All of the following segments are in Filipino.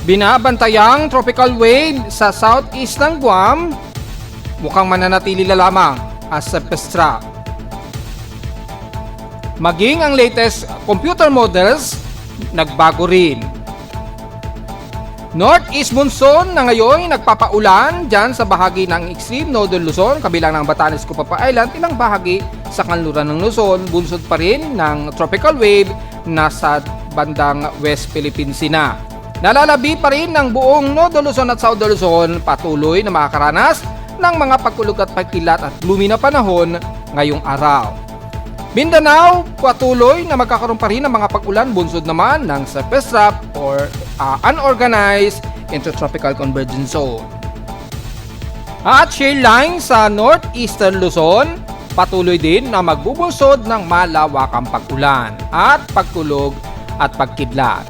Binabantayang tropical wave sa southeast ng Guam, mukhang mananatili na lamang as a pestrap. Maging ang latest computer models, nagbago rin. Northeast monsoon na ngayon nagpapaulan dyan sa bahagi ng extreme northern Luzon, kabilang ng Batanes, Cupapa Island, ilang bahagi sa kanluran ng Luzon, bunsod pa rin ng tropical wave na sa bandang West Philippine Sea na. Nalalabi pa rin ng buong Northern Luzon at Southern Luzon, patuloy na makakaranas ng mga pagkulog at pagkilat at gloomy na panahon ngayong araw. Mindanao, patuloy na magkakaroon pa rin ng mga pag-ulan, bunsod naman ng surface trough or unorganized intertropical convergence zone. At shear line sa northeastern Luzon, patuloy din na magbubunsod ng malawakang pag-ulan at pagkulog at pagkidlat.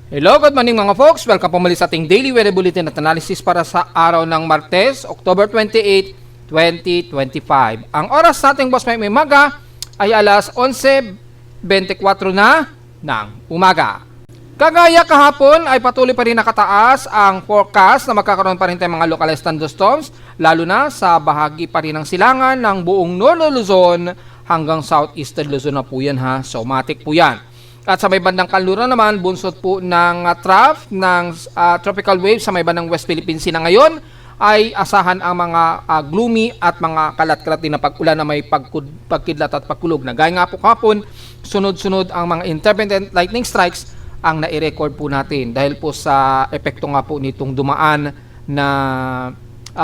Hello, good morning mga folks. Welcome po muli sa ating Daily Weather Bulletin at Analysis para sa araw ng Martes, October 28, 2025. Ang oras nating boss may umaga ay alas 11:24 na ng umaga. Kagaya kahapon ay patuloy pa rin nakataas ang forecast na magkakaroon pa rin tayong mga localized thunderstorms, lalo na sa bahagi pa rin ng silangan ng buong Northern Luzon hanggang Southeastern Luzon na po yan ha. So matik po yan. At sa may bandang kanluran naman, bunsod po ng trough ng tropical wave sa may bandang West Philippine Sea na ngayon ay asahan ang mga gloomy at mga kalat-kalat din na pag-ulan na may pagkidlat at pagkulog. Na gaya nga po kahapon, sunod-sunod ang mga intermittent lightning strikes ang nai-record po natin dahil po sa epekto nga po nitong dumaan na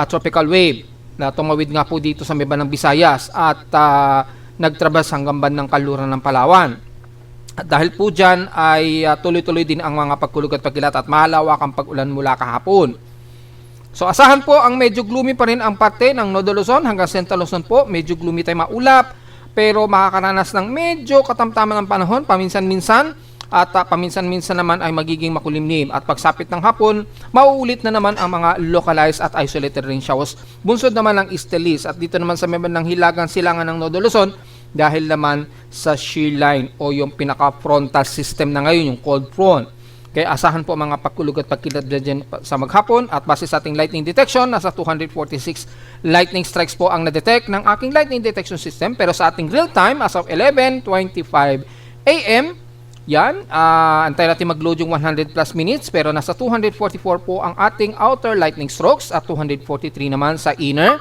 tropical wave na tumawid nga po dito sa may bandang Visayas at nagtrabas hanggang bandang kanluran ng Palawan. At dahil po dyan ay tuloy-tuloy din ang mga pagkulog at pagkilat at malawak ang pag-ulan mula kahapon. So asahan po ang medyo gloomy pa rin ang parte ng Northern Luzon hanggang Central Luzon po. Medyo gloomy tayo maulap pero makakaranas ng medyo katamtaman ng panahon paminsan-minsan at paminsan-minsan naman ay magiging makulimlim. At pagsapit ng hapon, mauulit na naman ang mga localized at isolated rain showers. Bunsod naman ng easterlies at dito naman sa may bandang hilagang silangan ng Northern Luzon dahil naman sa shear line o yung pinaka-frontal system na ngayon, yung cold front. Kaya asahan po mga pagkulog at pagkilat dyan sa maghapon at base sa ating lightning detection, nasa 246 lightning strikes po ang na-detect ng aking lightning detection system. Pero sa ating real time, as of 11:25 AM, yan, antay natin mag-load yung 100 plus minutes pero nasa 244 po ang ating outer lightning strokes at 243 naman sa inner.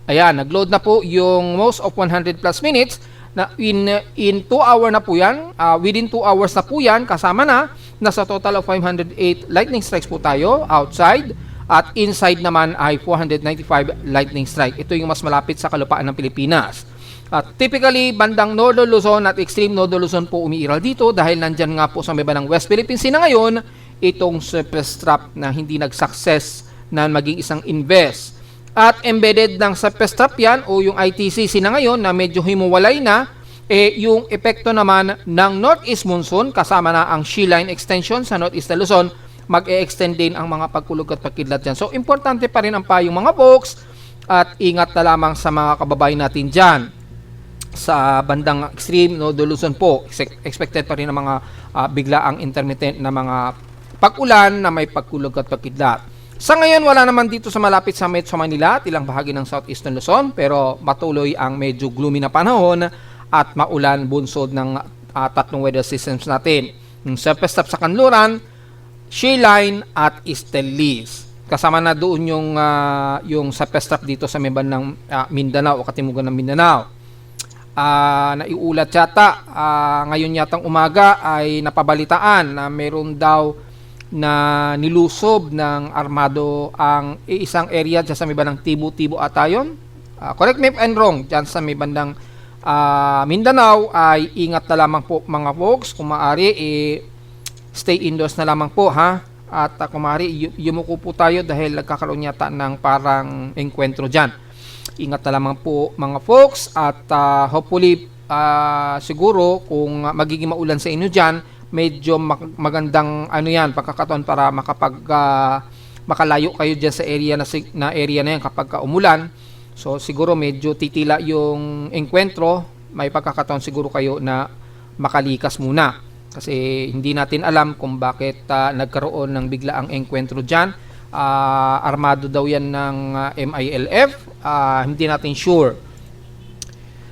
Ayan, nag-load na po yung most of 100 plus minutes na in 2 hour na po yan. Within 2 hours na po yan, kasama na. Nasa total of 508 lightning strikes po tayo outside. At inside naman ay 495 lightning strike. Ito yung mas malapit sa kalupaan ng Pilipinas. At typically, bandang Northern Luzon at extreme Northern Luzon po umiiral dito dahil nandyan nga po sa may bandang West Philippine Sea na ngayon itong surface trough na hindi nag-success na maging isang invest. At embedded ng surface trough yan o yung ITCC na ngayon na medyo himuwalay na, yung epekto naman ng northeast monsoon kasama na ang shear line extension sa northeastern Luzon, mag-e-extend din ang mga pagkulog at pagkidlat dyan. So importante pa rin ang payong mga folks at ingat na lamang sa mga kababayan natin dyan. Sa bandang extreme Northern Luzon po, expected pa rin ang mga biglaang intermittent na mga pag-ulan na may pagkulog at pagkidlat. Sa ngayon, wala naman dito sa malapit sa Metro Manila at ilang bahagi ng Southeastern Luzon, pero matuloy ang medyo gloomy na panahon at maulan bunsod ng tatlong weather systems natin. Yung surface trough sa kanluran, shear line at easterlies. Kasama na doon yung surface trough dito sa may bandang Mindanao o katimugan ng Mindanao. Naiulat yata, ngayon yatang umaga ay napabalitaan na meron daw na nilusob ng armado ang isang area dyan sa may bandang Tibu-Tibu Atayon. Correct me if I'm wrong, dyan sa may bandang Mindanao ay ingat na lamang po mga folks. Kung maaari, stay indoors na lamang po ha. At kung maaari, yumuko po tayo dahil nagkakaroon yata ng parang enkwentro dyan. Ingat na lamang po mga folks at hopefully siguro kung magiging maulan sa inyo dyan, medyo magandang ano yan, pagkakataon para makalayo kayo dyan sa area na yan kapag umulan. So siguro medyo titila yung engkwentro, may pagkakataon siguro kayo na makalikas muna. Kasi hindi natin alam kung bakit nagkaroon ng biglaang engkwentro dyan. Armado daw yan ng MILF, hindi natin sure.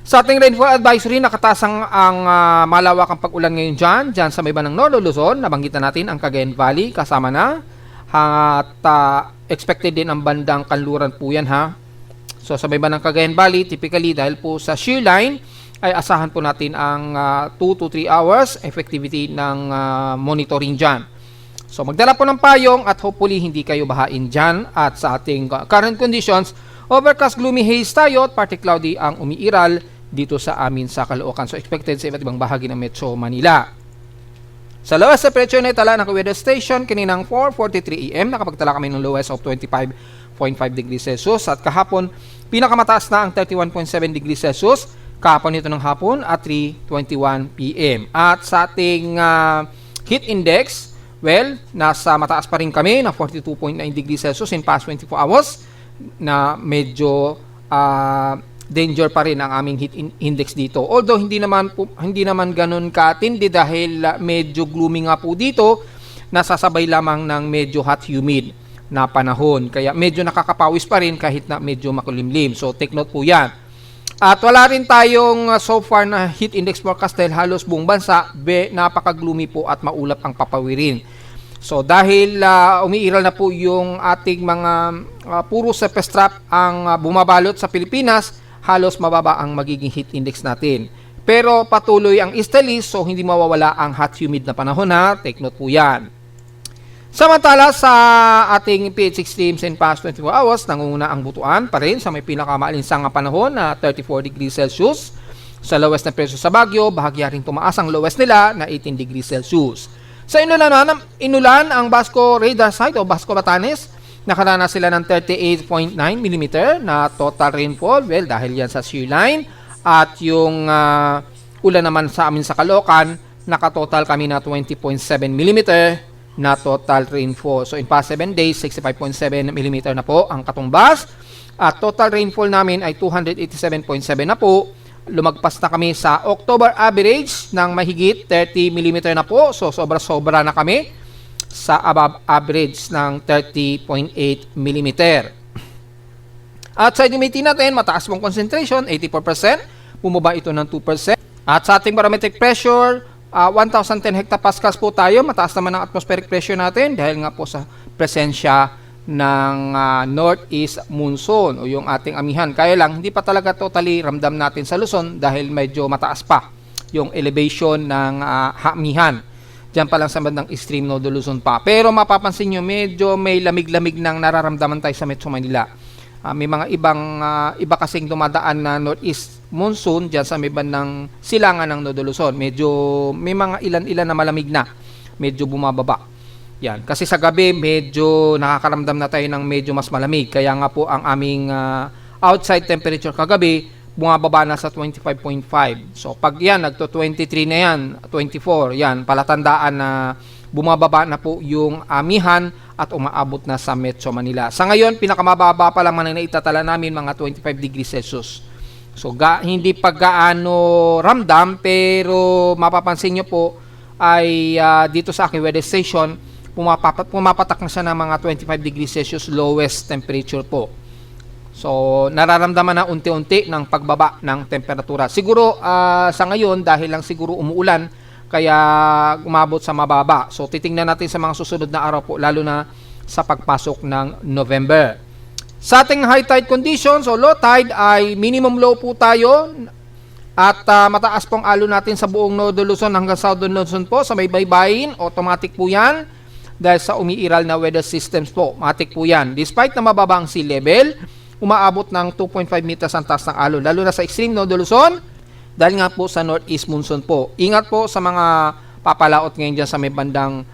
Sa ating rainfall advisory, nakatasang ang malawakang pag-ulan ngayon dyan sa may bandang Northern Luzon. Nabanggitan natin ang Cagayan Valley, kasama na. At expected din ang bandang Kanluran po yan ha. So sa may bandang Cagayan Valley, typically dahil po sa shear line, ay asahan po natin ang 2 to 3 hours effectivity ng monitoring dyan. So magdala po ng payong at hopefully hindi kayo bahain dyan. At sa ating current conditions, overcast gloomy haze tayo at partly cloudy ang umiiral dito sa amin sa Caloocan. So expected sa iba't ibang bahagi ng Metro Manila. Sa lowest temperature na itala ng weather station, kaninang 4:43 AM, nakapagtala kami ng lowest of 25.5 degrees Celsius. At kahapon, pinakamataas na ang 31.7 degrees Celsius. Kahapon ito ng hapon at 3:21 PM. At sa ating heat index, well, nasa mataas pa rin kami na 42.9 degrees Celsius in past 24 hours na medyo danger pa rin ang aming heat index dito. Although hindi naman ganun katindi dahil medyo gloomy nga po dito, nasasabay lamang ng medyo hot humid na panahon. Kaya medyo nakakapawis pa rin kahit na medyo makulimlim. So take note po yan. At wala rin tayong so far na heat index forecast dahil halos buong bansa napaka-gloomy po at maulap ang papawirin. So dahil umiiral na po yung ating mga puro surface trap ang bumabalot sa Pilipinas, halos mababa ang magiging heat index natin. Pero patuloy ang easterly, so hindi mawawala ang hot humid na panahon ha. Take note po yan. Samantala sa ating PH extremes in past 24 hours, nangunguna ang butuan pa rin sa may pinakamalinsang panahon na 34 degrees Celsius. Sa lowest na presyo sa Baguio, bahagya rin tumaas ang lowest nila na 18 degrees Celsius. Sa inulan ang Basco radar site o Basco Batanes, nakarana sila ng 38.9 mm na total rainfall. Well, dahil yan sa shear line. At yung ulan naman sa amin sa Caloocan, nakatotal kami na 20.7 mm na total rainfall. So in past 7 days, 65.7 mm na po ang katumbas. At total rainfall namin ay 287.7 na po. Lumagpas na kami sa October average ng mahigit 30 mm na po. So sobra-sobra na kami sa above average ng 30.8 mm. At sa humidity natin, mataas pong concentration, 84%. Bumaba ito ng 2%. At sa ating barometric pressure, 1,010 hectopascals po tayo. Mataas naman ang atmospheric pressure natin dahil nga po sa presensya ng northeast monsoon o yung ating amihan. Kaya lang, hindi pa talaga totally ramdam natin sa Luzon dahil medyo mataas pa yung elevation ng amihan. Diyan pa lang sa bandang extreme Northern Luzon pa. Pero mapapansin nyo, medyo may lamig-lamig nang nararamdaman tayo sa Metro Manila. May mga iba kasing dumadaan na northeast monsoon diyan sa may bandang silangan ng Northern Luzon. Medyo may mga ilan-ilan na malamig na. Medyo bumababa. Yan. Kasi sa gabi, medyo nakakaramdam na tayo ng medyo mas malamig. Kaya nga po ang aming outside temperature kagabi, bumababa na sa 25.5. So pag yan, nagto-23 na yan, 24, yan, palatandaan na bumababa na po yung amihan at umaabot na sa Metro Manila. Sa ngayon, pinakamababa pa lang man na itatala namin, mga 25 degrees Celsius. So hindi pa gaano ramdam, pero mapapansin nyo po ay dito sa aking weather station, pumapatak na siya ng mga 25 degrees Celsius lowest temperature po. So, nararamdaman na unti-unti ng pagbaba ng temperatura. Siguro sa ngayon, dahil lang siguro umuulan, kaya umabot sa mababa. So, titingnan natin sa mga susunod na araw po, lalo na sa pagpasok ng November. Sa ating high tide conditions o low tide ay minimum low po tayo at mataas pong alon natin sa buong Northern Luzon hanggang Southern Luzon po sa may baybayin. Automatic po yan dahil sa umiiral na weather systems po. Matik po yan. Despite na mababa ang sea level, umaabot ng 2.5 meters ang taas ng alon, lalo na sa extreme Northern Luzon dahil nga po sa northeast monsoon po. Ingat po sa mga papalaot ngayon dyan sa may bandang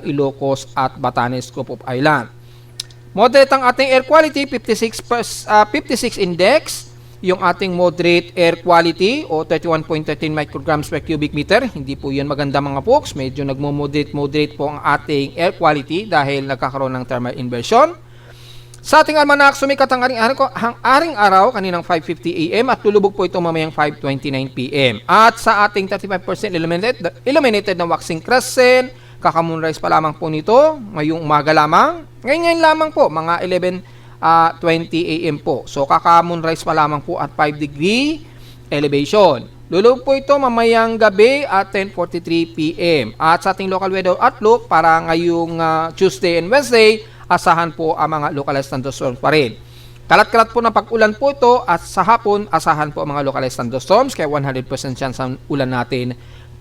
Ilocos at Batanes Group of Island. Moderate ang ating air quality, 56 index. yung ating moderate air quality o 31.13 micrograms per cubic meter. Hindi po yan maganda mga folks. Medyo nagmo-moderate po ang ating air quality dahil nagkakaroon ng thermal inversion. Sa ating almanac, sumikat ang aring araw kaninang 5:50 AM at lulubog po ito mamayang 5:29 PM. At sa ating 35% illuminated na waxing crescent, kaka-moonrise pa lamang po nito, ngayong umaga lamang. Ngayon lamang po, mga 11:20 AM po. So, kaka-moonrise pa lamang po at 5 degree elevation. Lulubog po ito mamayang gabi at 10:43 PM. At sa ating local weather outlook, para ngayong Tuesday and Wednesday, asahan po ang mga localized thunderstorms pa rin. Kalat-kalat po ng pag-ulan po ito at sa hapon, asahan po ang mga localized thunderstorms kaya 100% chance ang ulan natin.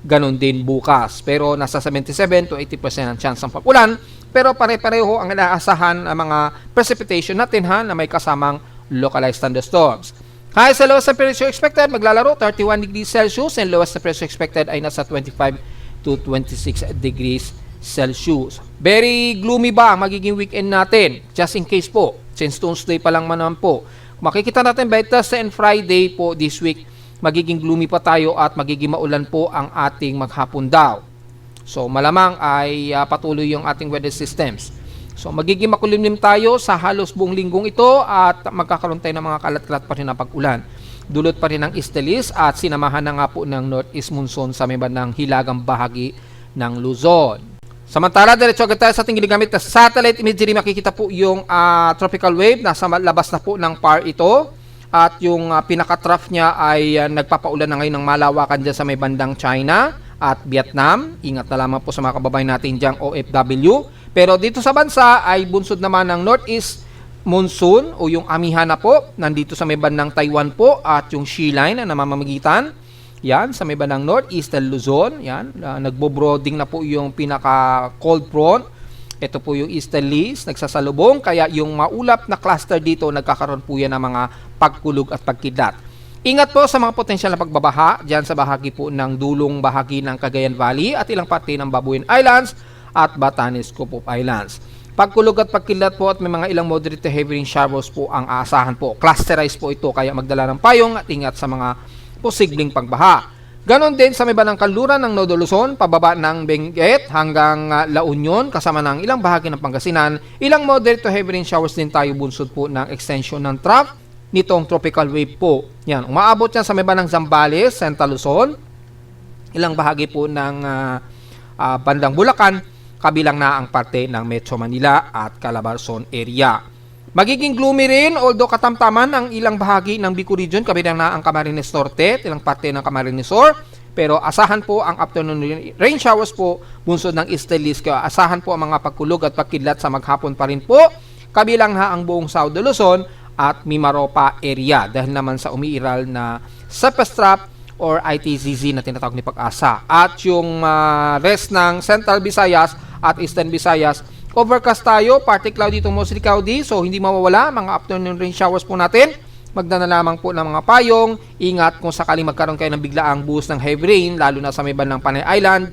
Ganon din bukas. Pero nasa 77 to 80% ang chance ng pag-ulan. Pero pare-pareho ang inaasahan ang mga precipitation natin na may kasamang localized thunderstorms. Highest and lowest temperature expected maglalaro 31 degrees Celsius and lowest temperature expected ay nasa 25 to 26 degrees Celsius. Very gloomy ba ang magiging weekend natin? Just in case po, since Tuesday pa lang naman po. Makikita natin by Thursday and Friday po this week, magiging gloomy pa tayo at magiging maulan po ang ating maghapon daw. So malamang ay patuloy yung ating weather systems. So magiging makulimlim tayo sa halos buong linggong ito at magkakaroon tayo ng mga kalat-kalat pa rin na pag-ulan. Dulot pa rin ng easterlies at sinamahan na nga po ng northeast monsoon sa may bandang hilagang bahagi ng Luzon. Samantala, diretso agad tayo sa ating ginagamit na satellite imagery. Makikita po yung tropical wave. Nasa labas na po ng PAR ito. At yung pinaka-trough niya ay nagpapaulan na ngayon ng malawakan dyan sa may bandang China at Vietnam. Ingat na lamang po sa mga kababayan natin dyan OFW. Pero dito sa bansa ay bunsod naman ng northeast monsoon o yung amihan na po. Nandito sa may bandang Taiwan po at yung Sea Line na namamagitan. Yan, sa may bandang northeastern Luzon, yan, nagbo-brooding na po yung pinaka-cold front. Ito po yung easterlies, nagsasalubong, kaya yung maulap na cluster dito, nagkakaroon po yan ng mga pagkulog at pagkidlat. Ingat po sa mga potensyal na pagbabaha, dyan sa bahagi po ng dulong bahagi ng Cagayan Valley at ilang parte ng Babuyan Islands at Batanes Cupop Islands. Pagkulog at pagkidlat po at may mga ilang moderate to heavy rain showers po ang aasahan po. Clusterized po ito, kaya magdala ng payong at ingat sa mga posibleng pagbaha. Ganon din sa may bandang kanluran ng Nodo Luzon, pababa ng Benguet hanggang La Union, kasama ng ilang bahagi ng Pangasinan. Ilang moderate to heavy rain showers din tayo bunsod po ng extension ng trough nitong tropical wave po. Yan, umaabot yan sa may bandang Zambales, Central Luzon, ilang bahagi po ng bandang Bulacan, kabilang na ang parte ng Metro Manila at Calabarzon area. Magiging gloomy rin, although katamtaman ang ilang bahagi ng Bicol region, kabilang na ang Camarines Norte, ilang parte ng Camarines Sur. Pero asahan po ang afternoon rain showers po, bunsod ng easterlies. Kaya asahan po ang mga pagkulog at pagkidlat sa maghapon pa rin po, kabilang na ang buong South de Luzon at Mimaropa area. Dahil naman sa umiiral na surface trap or ITZZ na tinatawag ni Pag-asa. At yung rest ng Central Visayas at Eastern Visayas, overcast tayo, partly cloudy to mostly cloudy, so hindi mawawala mga afternoon rain showers po natin. Magdala lamang po ng mga payong, ingat kung sakaling magkaroon kayo ng biglaang buhos ng heavy rain, lalo na sa may bandang Panay Island,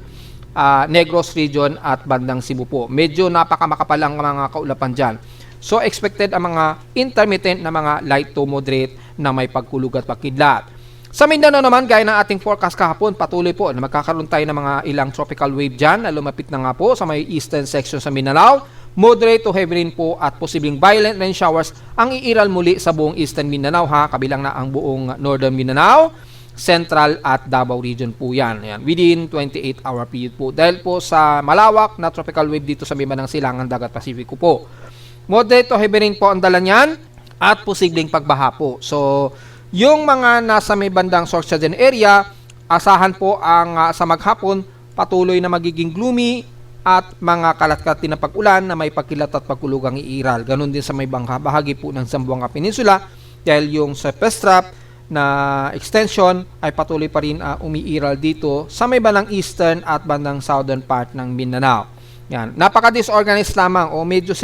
Negros region at bandang Cebu po. Medyo napakamakapalang mga kaulapan dyan. So expected ang mga intermittent na mga light to moderate na may pagkulog at pagkidlat. Sa Mindanao naman, gaya ng ating forecast kahapon, patuloy po na magkakaroon tayo ng mga ilang tropical wave dyan na lumapit na nga po sa may eastern section sa Mindanao. Moderate to heavy rain po at posibleng violent rain showers ang iiral muli sa buong eastern Mindanao kabilang na ang buong northern Mindanao, central at Davao region po yan. Ayan, within 28-hour period po. Dahil po sa malawak na tropical wave dito sa may bandang silangan dagat Pasifiko po. Moderate to heavy rain po ang dala niyan at posibleng pagbaha po. So, yung mga nasa may bandang Sorsogon area, asahan po ang sa maghapon patuloy na magiging gloomy at mga kalat-kalat na pag-ulan na may pagkilat at pagkulog ang iiral. Ganon din sa may bahagi po ng Zamboanga Peninsula dahil yung surface trap na extension ay patuloy pa rin umiiral dito sa may bandang eastern at bandang southern part ng Mindanao. Yan. Napaka-disorganized lamang o medyo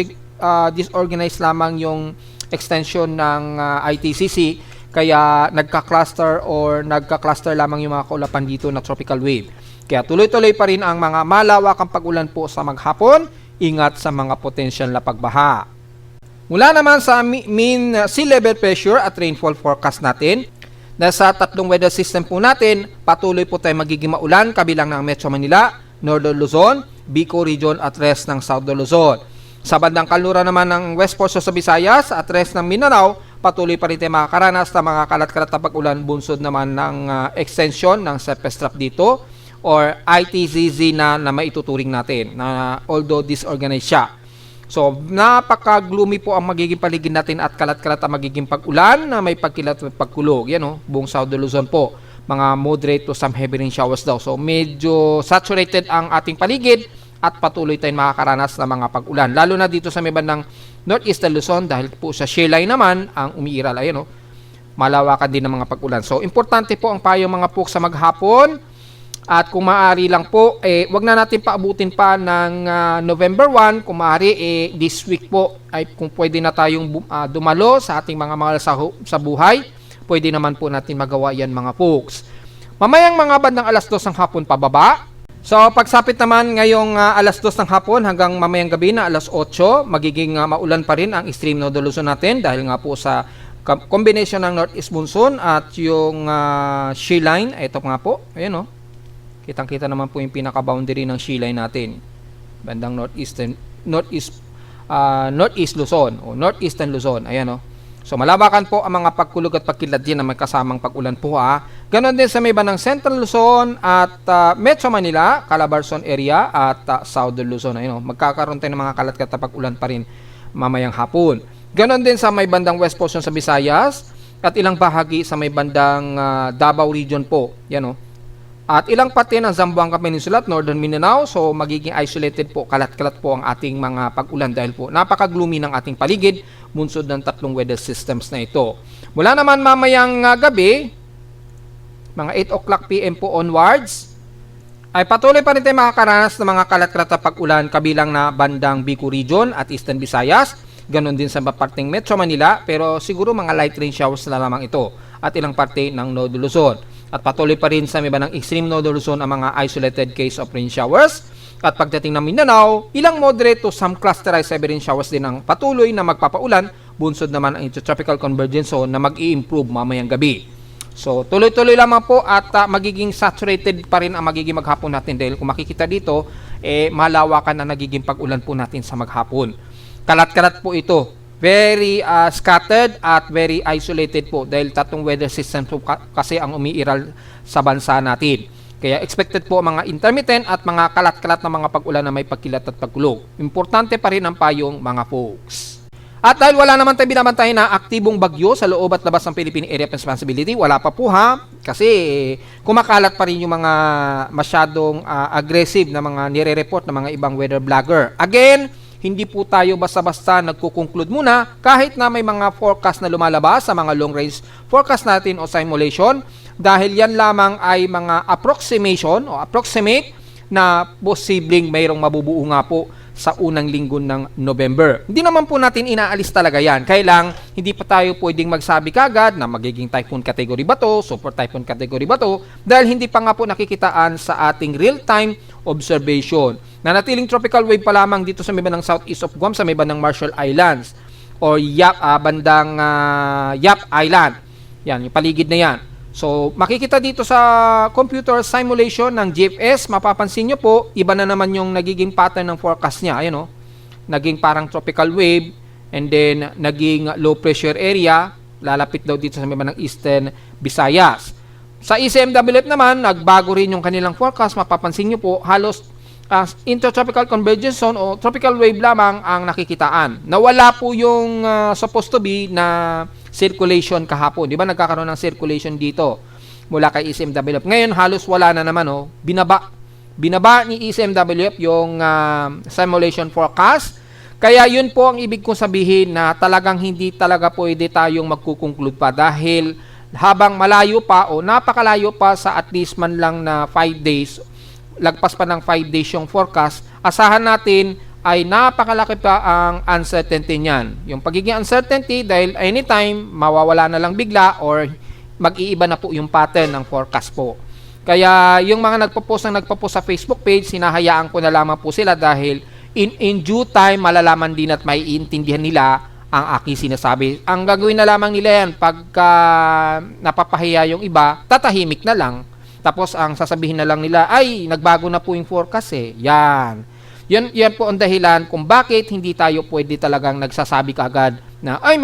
disorganized lamang yung extension ng ITCC. Kaya nagka-cluster lamang yung mga kaulapan dito na tropical wave. Kaya tuloy-tuloy pa rin ang mga malawakang pag-ulan po sa maghapon. Ingat sa mga potential na pagbaha. Mula naman sa mean sea level pressure at rainfall forecast natin, nasa tatlong weather system po natin, patuloy po tayo magiging maulan kabilang ng Metro Manila, Northern Luzon, Bicol Region at rest ng Southern Luzon. Sa bandang kanluran naman ng West portion sa Visayas at rest ng Mindanao, patuloy pa rin tayo makakaranas ng mga kalat-kalat na pag-ulan bunsod naman ng extension ng surface trough dito or ITZZ na maituturing natin na although disorganized siya. So, napaka-gloomy po ang magiging paligid natin at kalat-kalat ang magiging pag-ulan na may pagkilat at pagkulog. Yan o, buong Southern Luzon po. Mga moderate to some heavy rain showers daw. So, medyo saturated ang ating paligid at patuloy tayong makakaranas ng mga pag-ulan. Lalo na dito sa may bandang Northeastern Luzon dahil po sa shear line naman ang umiiral. Ayan o, malawakan din ng mga pag-ulan. So, importante po ang payong mga pok sa maghapon. At kung maaari lang po, wag na natin paabutin pa ng November 1. Kung maaari, this week po, ay kung pwede na tayong dumalo sa ating mga mahal sa buhay, pwede naman po natin magawa yan mga folks. Mamayang mga bandang alas 2 ng hapon pababa. So, pagsapit naman ngayong alas 2 ng hapon hanggang mamayang gabi na alas 8, magiging maulan pa rin ang extreme Northern Luzon natin dahil nga po sa combination ng Northeast Monsoon at yung shear line. Ito nga po, ayan o. Kitang-kita naman po yung pinaka-boundary ng shear line natin. Bandang Northeast Luzon o Northeastern Luzon. Ayan o. So, malabakan po ang mga pagkulog at pagkilad din na may kasamang pag-ulan po ha. Ganon din sa may bandang Central Luzon at Metro Manila, Calabarzon area at Southern Luzon. Ayan o. Magkakaroon tayo ng mga kalat-kalat na pag-ulan pa rin mamayang hapon. Ganon din sa may bandang West portion sa Visayas at ilang bahagi sa may bandang Davao region po. Yan o. At ilang parte ng Zamboanga Peninsula at Northern Mindanao, so magiging isolated po, kalat-kalat po ang ating mga pag-ulan dahil po napaka-gloomy ng ating paligid, bunsod ng tatlong weather systems na ito. Mula naman mamayang gabi, mga 8 o'clock PM po onwards, ay patuloy pa rin tayo makakaranas ng mga kalat-kalat na pag-ulan kabilang na bandang Bicol Region at Eastern Visayas, ganon din sa parteng Metro Manila, pero siguro mga light rain showers na lamang ito at ilang parte ng Northern Luzon. At patuloy pa rin sa may bandang extreme Northern Luzon ang mga isolated case of rain showers. At pagdating ng Mindanao, ilang moderate to some clusterized heavy rain showers din ang patuloy na magpapaulan, bunsod naman ang intertropical convergence zone na mag-i-improve mamayang gabi. So, tuloy-tuloy lamang po at magiging saturated pa rin ang magiging maghapon natin dahil kung makikita dito, malawakan na nagiging pag-ulan po natin sa maghapon. Kalat-kalat po ito. Very scattered at very isolated po dahil tatlong weather system po kasi ang umiiral sa bansa natin. Kaya expected po mga intermittent at mga kalat-kalat na mga pag-ulan na may pagkilat at pagkulog. Importante pa rin ang payong mga folks. At dahil wala naman tayo binabantayan na aktibong bagyo sa loob at labas ng Philippine Area of Responsibility, wala pa po ha, kasi kumakalat pa rin yung mga masyadong aggressive na mga nire-report ng mga ibang weather blogger. Again, hindi po tayo basta-basta nagko-conclude muna kahit na may mga forecast na lumalabas sa mga long-range forecast natin o simulation dahil yan lamang ay mga approximation o approximate na posibleng mayroong mabubuo nga po sa unang linggo ng November. Hindi naman po natin inaalis talaga yan. Kailang hindi pa tayo pwedeng magsabi kagad na magiging typhoon category ba to, super typhoon category ba to, dahil hindi pa nga po nakikitaan sa ating real-time observation. Nanatiling tropical wave pa lamang dito sa may bandang southeast of Guam, sa may bandang Marshall Islands or bandang Yap Island. Yan, yung paligid na yan. So, makikita dito sa computer simulation ng GFS, mapapansin nyo po, iba na naman yung nagiging pattern ng forecast niya. Ayan o, naging parang tropical wave, and then naging low pressure area, lalapit daw dito sa may bandang Eastern Visayas. Sa ECMWF naman, nagbago rin yung kanilang forecast, mapapansin nyo po, halos intertropical convergence zone o tropical wave lamang ang nakikitaan. Nawala po yung supposed to be na circulation kahapon. Di ba nagkakaroon ng circulation dito mula kay ECMWF. Ngayon halos wala na naman. Binaba ni ECMWF yung simulation forecast. Kaya yun po ang ibig kong sabihin na talagang hindi talaga pwede tayong magkukonclude pa dahil habang malayo pa o napakalayo pa sa at least man lang na 5 days, lagpas pa ng 5 days yung forecast, asahan natin ay napakalaki pa ang uncertainty niyan. Yung pagiging uncertainty dahil anytime mawawala na lang bigla or mag-iiba na po yung pattern ng forecast po. Kaya yung mga nagpo-post sa Facebook page, sinahayaan ko na lamang po sila dahil in due time malalaman din at maiintindihan nila ang aking sinasabi. Ang gagawin na lamang nila yan, pagka napapahiya yung iba, tatahimik na lang. Tapos ang sasabihin na lang nila, ay, nagbago na po yung forecast eh. Yan. Yan po ang dahilan kung bakit hindi tayo pwede talagang nagsasabi kaagad na, ay,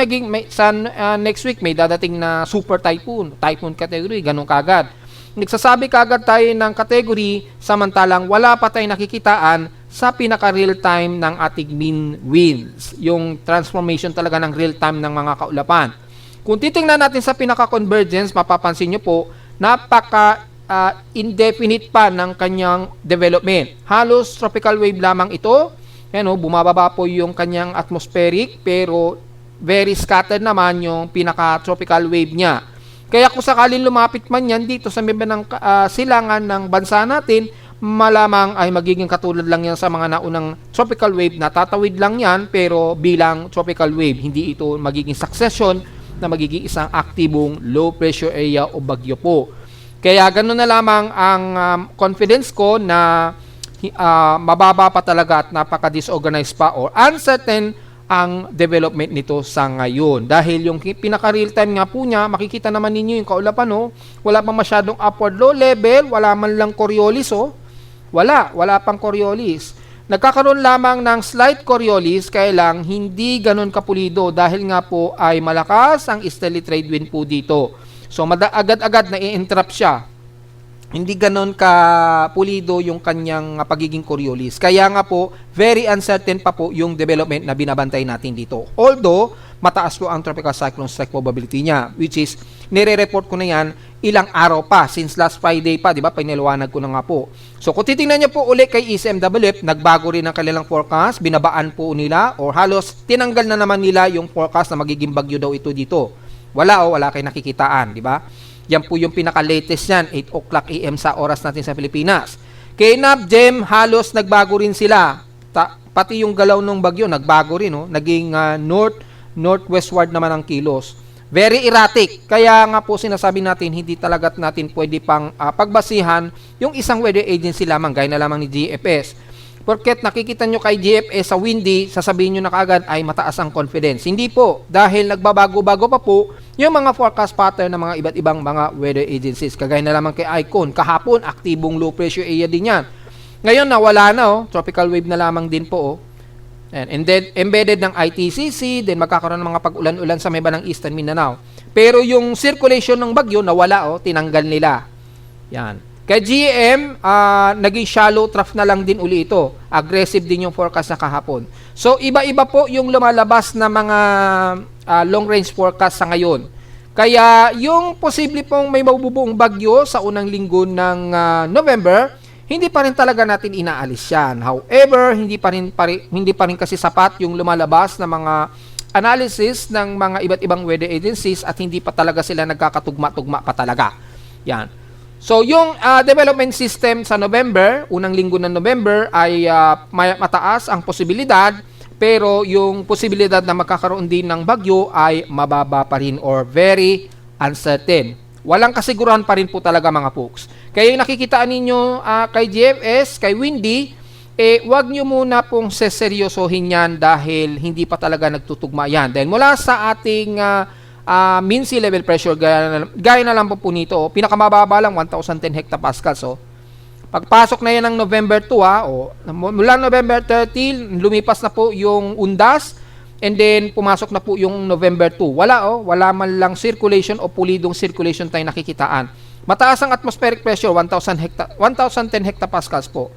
next week may dadating na super typhoon category, ganun kaagad. Nagsasabi kaagad tayo ng category, samantalang wala pa tayong nakikitaan sa pinaka-real time ng ating mean winds. Yung transformation talaga ng real time ng mga kaulapan. Kung titingnan natin sa pinaka-convergence, mapapansin nyo po, indefinite pa ng kanyang development. Halos tropical wave lamang ito. Bumababa po yung kanyang atmospheric, pero very scattered naman yung pinaka-tropical wave niya. Kaya kung sakaling lumapit man yan dito sa may ng silangan ng bansa natin, malamang ay magiging katulad lang yan sa mga naunang tropical wave na tatawid lang yan pero bilang tropical wave, hindi ito magiging succession na magiging isang aktibong low pressure area o bagyo po. Kaya ganoon na lamang ang confidence ko na mababa pa talaga at napaka-disorganized pa or uncertain ang development nito sa ngayon. Dahil yung pinaka-real time nga po niya, makikita naman ninyo yung kaulapan, wala pa masyadong upward low level, wala man lang Coriolis, wala pang Coriolis. Nagkakaroon lamang ng slight Coriolis, kaya lang hindi ganun kapulido dahil nga po ay malakas ang easterly trade wind po dito. So agad-agad na i-interrupt siya. Hindi ganun kapulido yung kanyang pagiging Coriolis. Kaya nga po, very uncertain pa po yung development na binabantay natin dito. Although, mataas po ang tropical cyclone strike probability niya, which is, nire-report ko na yan ilang araw pa, since last Friday pa, di ba? Pinaliwanag ko na nga po. So, kung titingnan niyo po ulit kay ECMWF, nagbago rin ang kanilang forecast, binabaan po nila, or halos tinanggal na naman nila yung forecast na magiging bagyo daw ito dito. Wala kayo nakikitaan, di ba? Yan po yung pinaka-latest yan, 8 o'clock AM sa oras natin sa Pilipinas. Kay NABGEM, halos nagbago rin sila. Pati yung galaw ng bagyo, nagbago rin. Naging northwestward naman ang kilos. Very erratic. Kaya nga po sinasabi natin, hindi talaga natin pwede pang pagbasihan yung isang weather agency lamang, gaya na lamang ni GFS. Porket nakikita nyo kay GFS sa windy, sasabihin nyo na kaagad ay mataas ang confidence. Hindi po, dahil nagbabago-bago pa po yung mga forecast pattern ng mga iba't ibang mga weather agencies. Kagaya na lamang kay ICON, kahapon, aktibong low pressure area din yan. Ngayon, nawala na, tropical wave na lamang din po. And then, embedded ng ITCC, then magkakaroon ng mga pag-ulan-ulan sa may ng Eastern Mindanao. Pero yung circulation ng bagyo, nawala, tinanggal nila. Yan. Kay GM, naging shallow trough na lang din uli ito. Aggressive din yung forecast na kahapon. So, iba-iba po yung lumalabas na mga long-range forecast sa ngayon. Kaya, yung posible pong may mabubuong bagyo sa unang linggo ng November, hindi pa rin talaga natin inaalis yan. However, hindi pa rin kasi sapat yung lumalabas na mga analysis ng mga iba't ibang weather agencies at hindi pa talaga sila nagkakatugma-tugma pa talaga. Yan. So, yung development system sa November, unang linggo ng November, ay mataas ang posibilidad, pero yung posibilidad na magkakaroon din ng bagyo ay mababa pa rin or very uncertain. Walang kasiguran pa rin po talaga mga folks. Kaya yung nakikitaan ninyo kay GFS, kay Windy, wag nyo muna pong seseryosohin yan dahil hindi pa talaga nagtutugma yan. Dahil mula sa ating mean sea level pressure, gaya na lang po nito, pinakamababa lang 1,010 hectopascals. So, pagpasok na yan ng November 2, mula November 30, lumipas na po yung undas, and then pumasok na po yung November 2. Wala man lang circulation o pulidong circulation tayo nakikitaan. Mataas ang atmospheric pressure, 1,010 hectopascals po.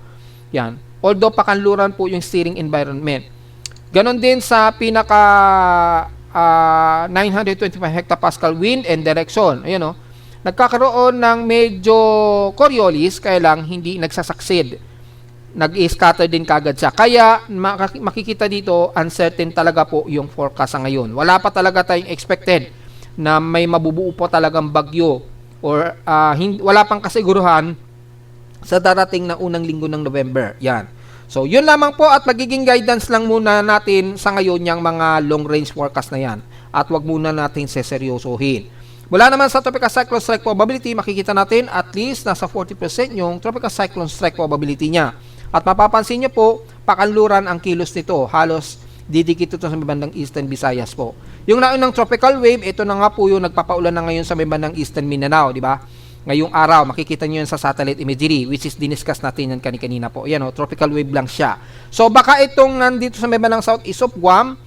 Yan. Although pakanluran po yung steering environment. Ganon din sa pinaka 925 hectopascal wind and direction. Ayan, nagkakaroon ng medyo Coriolis, kaya lang hindi nagsasucceed. Nag-scatter din kagad siya. Kaya makikita dito, uncertain talaga po yung forecast sa ngayon. Wala pa talaga tayong expected na may mabubuo po talagang bagyo or wala pang kasiguruhan sa darating na unang linggo ng November. Yan. So, yun lamang po at magiging guidance lang muna natin sa ngayon yung mga long-range forecast na yan. At wag muna natin seseryosohin. Mula naman sa tropical cyclone strike probability, makikita natin at least nasa 40% yung tropical cyclone strike probability niya. At mapapansin nyo po, pakanluran ang kilos nito. Halos didikit ito sa may bandang Eastern Visayas po. Yung naunang tropical wave, ito na nga po yung nagpapaulan na ngayon sa may bandang Eastern Mindanao, di ba? Ngayong araw, makikita nyo yun sa satellite imagery, which is diniscuss natin yan kanina po. Yan o, tropical wave lang siya. So baka itong nandito sa may bandang southeast of Guam,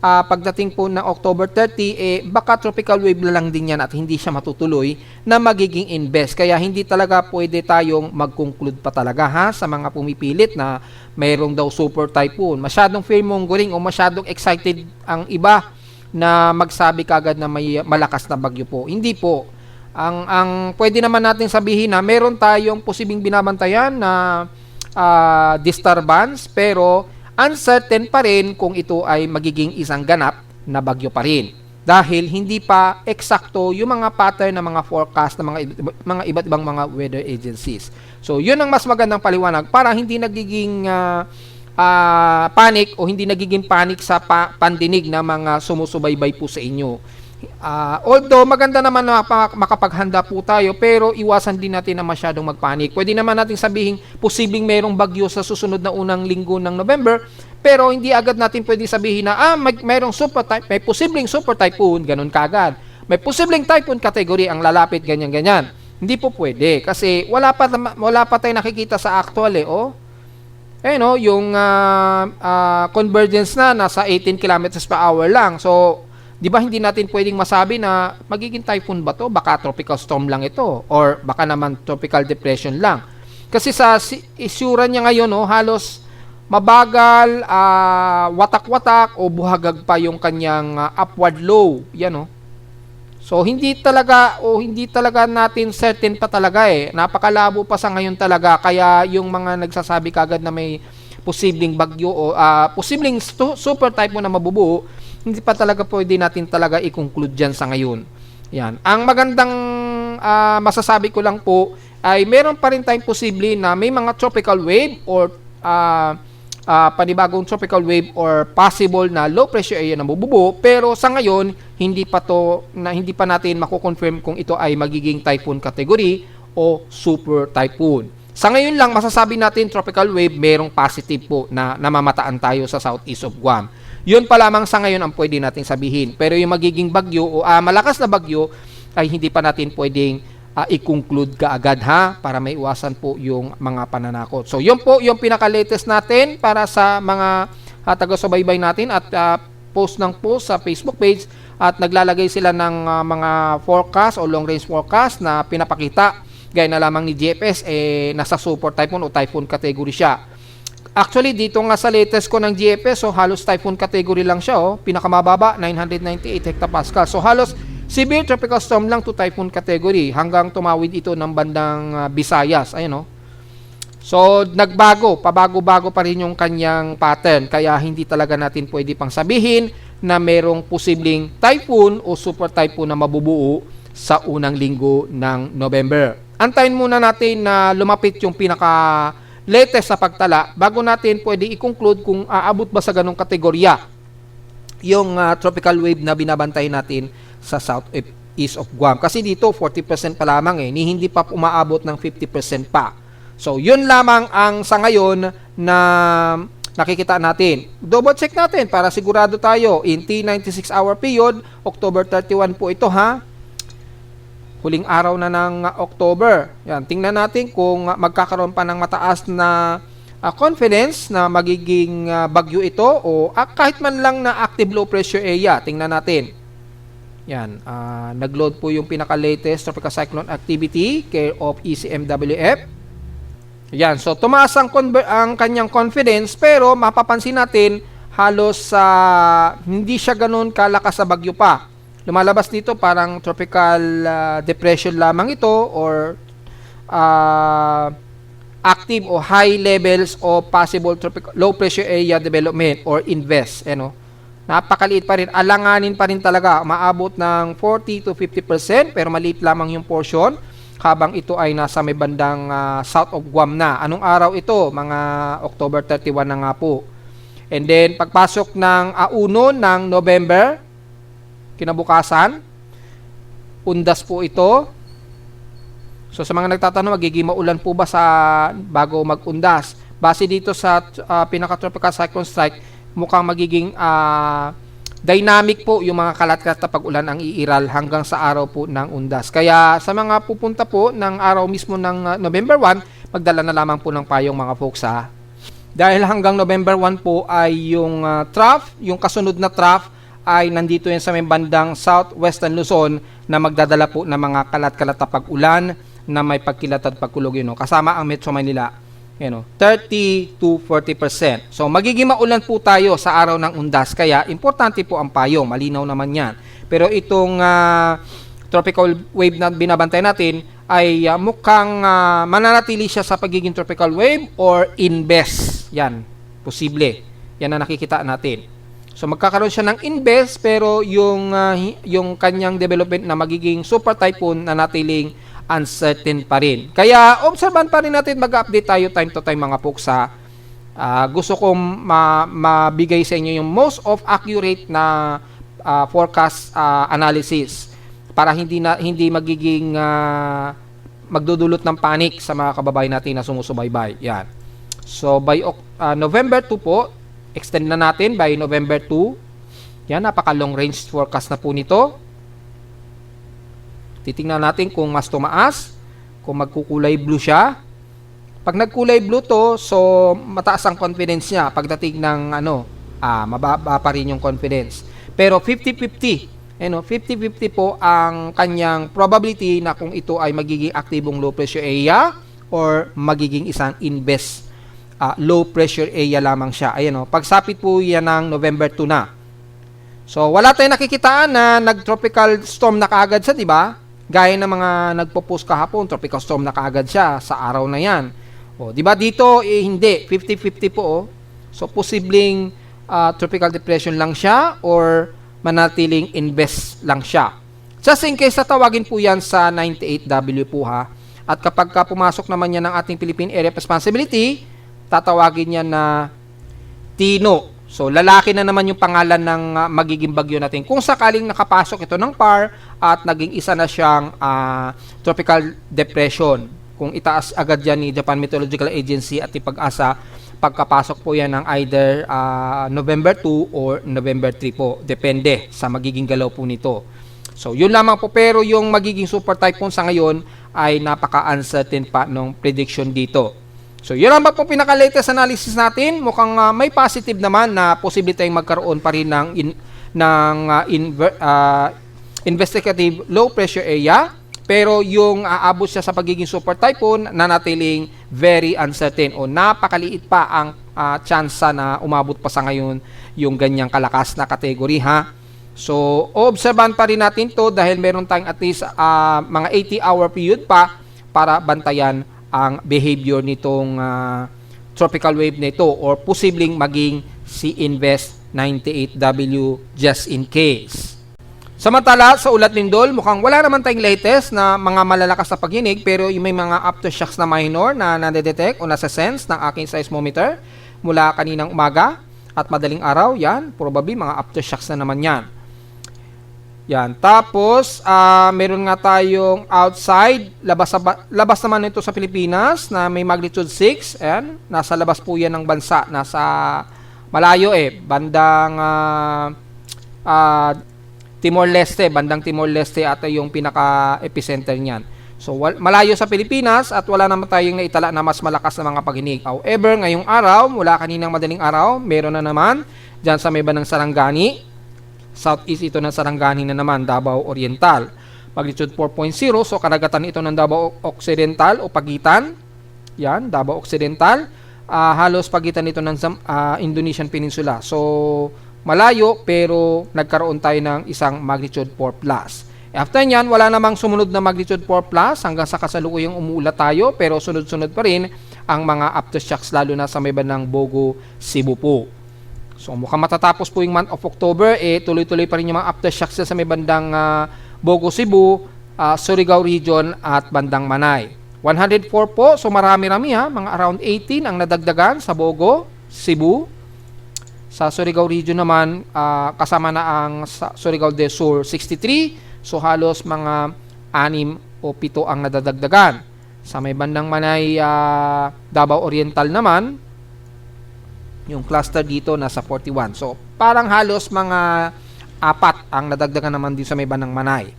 pagdating po ng October 30, baka tropical wave na lang din yan at hindi siya matutuloy na magiging invest. Kaya hindi talaga pwede tayong mag-conclude pa talaga sa mga pumipilit na mayroong daw super typhoon. Masyadong fear-mongering o masyadong excited ang iba na magsabi kagad na may malakas na bagyo po. Hindi po. Ang pwede naman natin sabihin na meron tayong posibleng binabantayan na disturbance, pero uncertain pa rin kung ito ay magiging isang ganap na bagyo pa rin. Dahil hindi pa eksakto yung mga pattern ng mga forecast ng mga iba't ibang mga weather agencies. So, yun ang mas magandang paliwanag para hindi nagiging panic o hindi nagiging panic sa pandinig ng mga sumusubaybay po sa inyo. Although maganda naman na makapaghanda po tayo, pero iwasan din natin na masyadong magpanik. Pwede naman natin sabihin posibleng mayroong bagyo sa susunod na unang linggo ng November, pero hindi agad natin pwede sabihin na mayroong may posibleng super typhoon, ganun kagad. May posibleng typhoon category ang lalapit, ganyan-ganyan. Hindi po pwede kasi wala pa tayong nakikita sa actual yung convergence na nasa 18 kilometers per hour lang. So di ba hindi natin pwedeng masabi na magiging typhoon ba to? Baka tropical storm lang ito or baka naman tropical depression lang. Kasi sa isura niya ngayon, halos mabagal, watak-watak o buhagag pa yung kanyang upward low. Yan So hindi talaga natin certain pa talaga Napakalabo pa sa ngayon talaga, kaya yung mga nagsasabi kagad na may posibleng bagyo o posibleng super typhoon na mabubuo, hindi pa talaga pwede natin talaga i-conclude dyan sa ngayon. Yan. Ang magandang masasabi ko lang po ay meron pa rin tayong posible na may mga tropical wave or panibagong tropical wave or possible na low pressure area na mabubuo, pero sa ngayon hindi pa natin mako-confirm kung ito ay magiging typhoon category o super typhoon. Sa ngayon lang masasabi natin tropical wave, merong positive po na namamataan tayo sa southeast of Guam. Yun pa lamang sa ngayon ang pwede natin sabihin. Pero yung magiging bagyo o malakas na bagyo ay hindi pa natin pwedeng i-conclude kaagad para may iwasan po yung mga pananakot. So yun po yung pinaka-latest natin para sa mga taga-subaybay natin at post sa Facebook page at naglalagay sila ng mga forecast o long range forecast na pinapakita gaya na lamang ni GFS nasa super typhoon o typhoon category siya. Actually, dito nga sa latest ko ng GFS, halos typhoon category lang siya, pinakamababa, 998 hectopascal. So, halos severe tropical storm lang to typhoon category hanggang tumawid ito ng bandang Visayas. Ayun, So, pabago-bago pa rin yung kanyang pattern. Kaya, hindi talaga natin pwede pang sabihin na merong posibleng typhoon o super typhoon na mabubuo sa unang linggo ng November. Antayin muna natin na lumapit yung latest sa pagtala bago natin pwede i-conclude kung aabot ba sa ganong kategorya yung tropical wave na binabantayan natin sa southeast of Guam. Kasi dito 40% pa lamang hindi pa umaabot ng 50% pa. So yun lamang ang sa ngayon na nakikita natin. Double check natin para sigurado tayo. In T96 hour period, October 31 po ito huling araw na ng October. Yan, tingnan natin kung magkakaroon pa ng mataas na confidence na magiging bagyo ito o kahit man lang na active low pressure area. Tingnan natin. Yan, nag-load po yung pinaka-latest tropical cyclone activity care of ECMWF. Yan, so tumaas ang kanyang confidence, pero mapapansin natin halos hindi siya ganoon kalakas sa bagyo pa. Lumalabas dito parang tropical depression lamang ito or active o high levels o possible tropical low pressure area development or invest. Napakaliit pa rin. Alanganin pa rin talaga. Maabot ng 40 to 50% pero maliit lamang yung portion habang ito ay nasa may bandang south of Guam na. Anong araw ito? Mga October 31 na nga po. And then pagpasok ng 1 ng November, kinabukasan, undas po ito. So sa mga nagtatanong, magiging maulan po ba bago mag-undas? Base dito sa pinaka-tropical cyclone strike, mukhang magiging dynamic po yung mga kalat-kalat na pag-ulan ang iiral hanggang sa araw po ng Undas. Kaya sa mga pupunta po ng araw mismo ng November 1, magdala na lamang po ng payong mga folks ha. Dahil hanggang November 1 po ay yung trough, yung kasunod na trough ay nandito yan sa may bandang southwestern Luzon na magdadala po ng mga kalat-kalat na pag-ulan na may pagkilat at pagkulog yun. Kasama ang Metro Manila. 30 to 40%. So magiging maulan po tayo sa araw ng Undas, kaya importante po ang payong, malinaw naman yan. Pero itong tropical wave na binabantay natin ay mukhang mananatili siya sa pagiging tropical wave or inbes. Yan, posible. Yan na nakikita natin. So magkakaroon siya ng inbes pero yung kanyang development na magiging super typhoon na natiling uncertain pa rin. Kaya obserban pa rin natin, mag-update tayo time to time mga folks ha. Gusto kong mabigay sa inyo yung most of accurate na forecast analysis para hindi magiging magdudulot ng panic sa mga kababayan natin na sumusubaybay. Yan. So by November 2 po, extend na natin by November 2. Yan, napaka long range forecast na po nito. Titingnan natin kung mas tumaas, kung magkukulay blue siya. Pag nagkulay blue to, so mataas ang confidence niya pagdating ng mababa pa rin yung confidence. Pero 50-50, 50-50 po ang kanyang probability na kung ito ay magiging aktibong low pressure area or magiging isang inbes low pressure area lamang siya. Ayan pagsapit po yan ng November 2 na. So wala tayong nakikitaan na nag-tropical storm na kaagad siya, di ba? Gaya ng mga nagpo-post kahapon, tropical storm na kaagad siya sa araw na yan. Di ba dito hindi, 50-50 po. So posibleng tropical depression lang siya or manatiling inbes lang siya. Just in case tatawagin po yan sa 98W po ha. At kapag pumasok naman yan ng ating Philippine Area of Responsibility, tatawagin yan na Tino. So, lalaki na naman yung pangalan ng magiging bagyo natin. Kung sakaling nakapasok ito ng PAR at naging isa na siyang tropical depression. Kung itaas agad yan ni Japan Meteorological Agency at ipag-asa, pagkapasok po yan ng either November 2 or November 3 po. Depende sa magiging galaw po nito. So, yun lamang po. Pero yung magiging super typhoon sa ngayon ay napaka-uncertain pa ng prediction dito. So, yun ang po pinaka-latest analysis natin. Mukhang may positive naman na posible tayong magkaroon pa rin ng investigative low pressure area. Pero yung aabot siya sa pagiging super typhoon, nanatiling very uncertain o napakaliit pa ang tsansa na umabot pa sa ngayon yung ganyang kalakas na kategory ha. So, obserban pa rin natin to dahil meron tayong at least mga 80-hour period pa para bantayan ang behavior nitong tropical wave nito or posibleng maging si Invest 98W just in case. Samantala, sa ulat lindol, mukhang wala naman tayong latest na mga malalakas na paghinig pero may mga aftershocks na minor na nadedetect o nasa-sense ng aking seismometer mula kaninang umaga at madaling araw. Yan, probably mga aftershocks na naman yan. Yan. Tapos, meron nga tayong outside, labas naman ito sa Pilipinas na may magnitude 6. Ayan, nasa labas po yan ng bansa. Nasa malayo bandang Timor-Leste. Bandang Timor-Leste ata yung pinaka-epicenter niyan. So, malayo sa Pilipinas at wala naman tayong naitala na mas malakas na mga paghinig. However, ngayong araw, mula kaninang madaling araw, meron na naman dyan sa may bandang Sarangani. Southeast ito ng Sarangani na naman, Davao Oriental. Magnitude 4.0, so karagatan ito ng Davao Occidental o pagitan. Yan, Davao Occidental. Halos pagitan ito ng Indonesian Peninsula. So, malayo pero nagkaroon tayo ng isang magnitude 4+. After nyan, wala namang sumunod na magnitude 4+ hanggang sa kasalukuyang umuulat tayo pero sunod-sunod pa rin ang mga aftershocks lalo na sa may bandang Bogo, Cebu po. So mukhang matatapos po yung month of October, tuloy-tuloy pa rin yung mga aftershocks sa may bandang Bogo, Cebu, Surigao region at bandang Manay. 104 po, so marami-rami mga around 18 ang nadagdagan sa Bogo, Cebu. Sa Surigao region naman, kasama na ang Surigao del Sur 63, so halos mga 6 o 7 ang nadadagdagan. Sa may bandang Manay, Davao Oriental naman, Yung cluster dito nasa 41. So, parang halos mga 4 ang nadagdagan naman din sa may bandang Manay.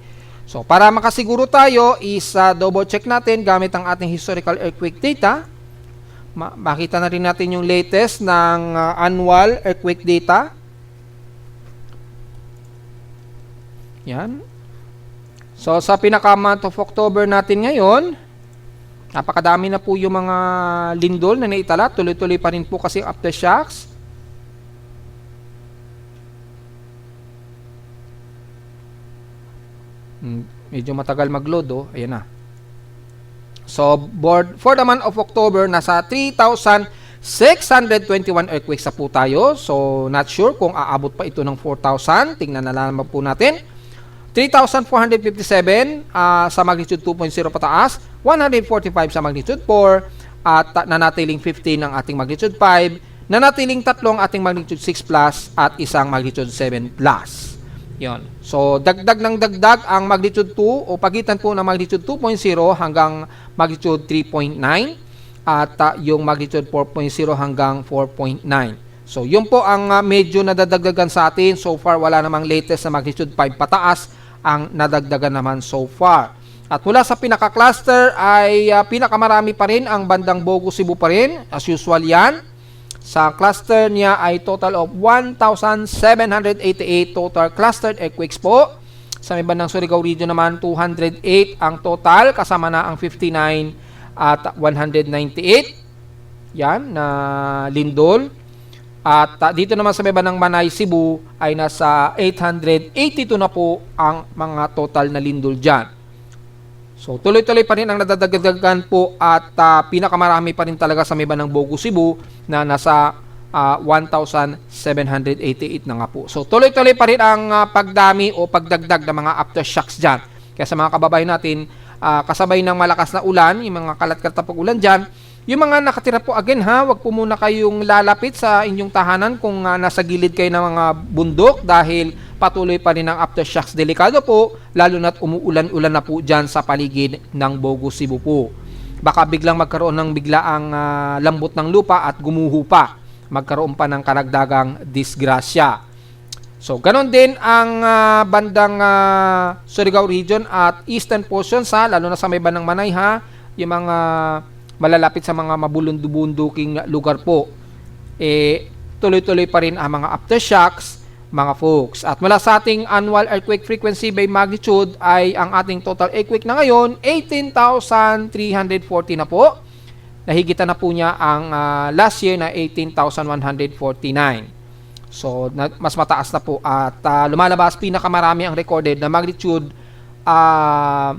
So, para makasiguro tayo is double check natin gamit ang ating historical earthquake data. Makita na rin natin yung latest ng annual earthquake data. Yan. So, sa pinaka-month of October natin ngayon, napakadami na po yung mga lindol na naitala. Tuloy-tuloy pa rin po kasi aftershocks. Medyo matagal mag-load, oh. Ayan na. So, for the month of October, nasa 3,621 earthquakes na po tayo. So, not sure kung aabot pa ito ng 4,000. Tingnan na lang po natin. 3,457 sa magnitude 2.0 pataas, 145 sa magnitude 4, at nanatiling 15 ang ating magnitude 5, nanatiling 3 ang ating magnitude 6 plus, at isang magnitude 7 plus. Yon. So, dagdag ng dagdag ang magnitude 2 o pagitan po ng magnitude 2.0 hanggang magnitude 3.9 at yung magnitude 4.0 hanggang 4.9. So, yun po ang medyo nadadagdagan sa atin. So far, wala namang latest na magnitude 5 pataas ang nadagdagan naman so far. At mula sa pinaka-cluster ay pinakamarami pa rin ang bandang Bogo, Cebu pa rin. As usual yan. Sa cluster niya ay total of 1,788 total clustered earthquakes po. Sa may bandang Surigao region naman, 208 ang total, kasama na ang 59 at 198. Yan, na lindol. At dito naman sa may bandang Manay, Cebu, ay nasa 882 na po ang mga total na lindol dyan. So, tuloy-tuloy pa rin ang nadadagdagan po at pinakamarami pa rin talaga sa may bandang Bogo, Cebu na nasa 1,788 na nga po. So, tuloy-tuloy pa rin ang pagdami o pagdagdag ng mga aftershocks dyan. Kaya sa mga kababayan natin, kasabay ng malakas na ulan, yung mga kalat-kalat ulan dyan, yung mga nakatira po again wag po muna kayong lalapit sa inyong tahanan kung nasa gilid kayo ng mga bundok dahil patuloy pa rin ang aftershocks. Delikado po, lalo na't umuulan-ulan na po dyan sa paligid ng Bogo, Cebu po. Baka biglang magkaroon ng biglaang lambot ng lupa at gumuho pa. Magkaroon pa ng karagdagang disgrasya. So, ganon din ang bandang Surigao region at eastern portions lalo na sa may bandang Manay yung mga malalapit sa mga mabulundubunduking lugar po. Tuloy-tuloy pa rin ang mga aftershocks, mga folks. At mula sa ating annual earthquake frequency by magnitude ay ang ating total earthquake na ngayon, 18,340 na po. Nahigitan na po niya ang last year na 18,149. So, mas mataas na po. At lumalabas pinakamarami ang recorded na magnitude 1.0.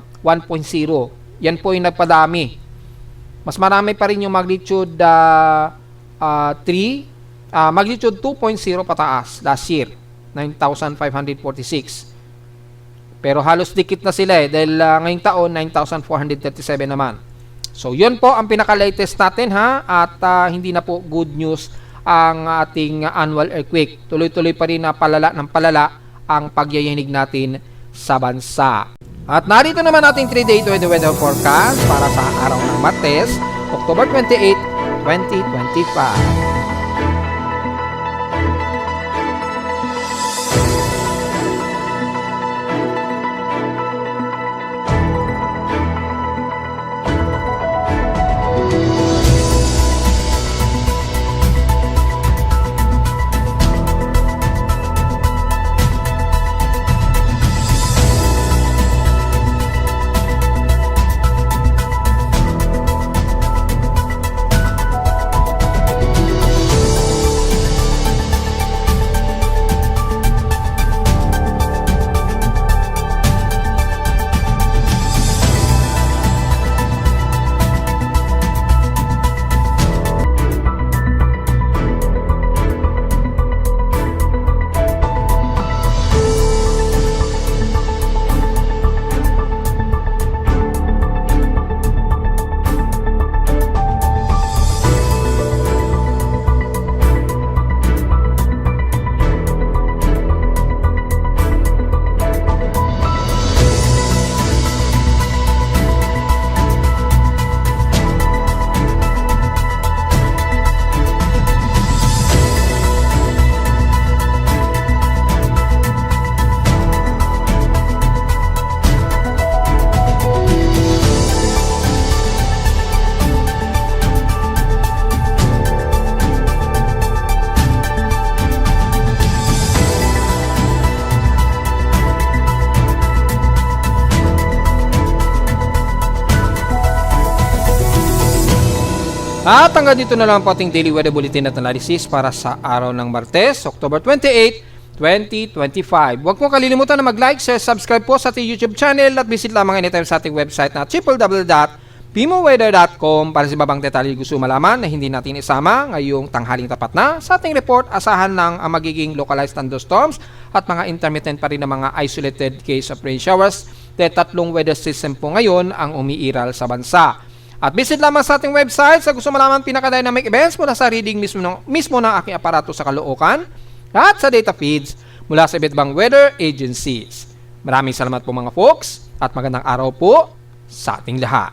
Yan po yung nagpadami. Mas marami pa rin yung magnitude 3, magnitude 2.0 pataas last year, 9,546. Pero halos dikit na sila dahil ngayong taon 9,437 naman. So yun po ang pinaka-latest natin at hindi na po good news ang ating annual earthquake. Tuloy-tuloy pa rin na palala ng palala ang pagyayanig natin sa bansa. At narito naman ating 3-day weather forecast para sa araw ng Martes, October 28, 2025. At hanggang dito na lang po ating Daily Weather Bulletin at Analysis para sa araw ng Martes, October 28, 2025. Huwag mo kalilimutan na mag-like, share, subscribe po sa ating YouTube channel at visit lamang anytime sa ating website na www.pimoweather.com para sa ibang detalye gusto malaman na hindi natin isama ngayong tanghaling tapat na. Sa ating report, asahan ng magiging localized thunderstorms at mga intermittent pa rin na mga isolated case of rain showers. Tatlong weather system po ngayon ang umiiral sa bansa. At visit lamang sa ating website sa gusto malaman pinaka-dynamic events mula sa reading mismo ng aking aparato sa Caloocan at sa data feeds mula sa iba't ibang weather agencies. Maraming salamat po mga folks at magandang araw po sa ating lahat.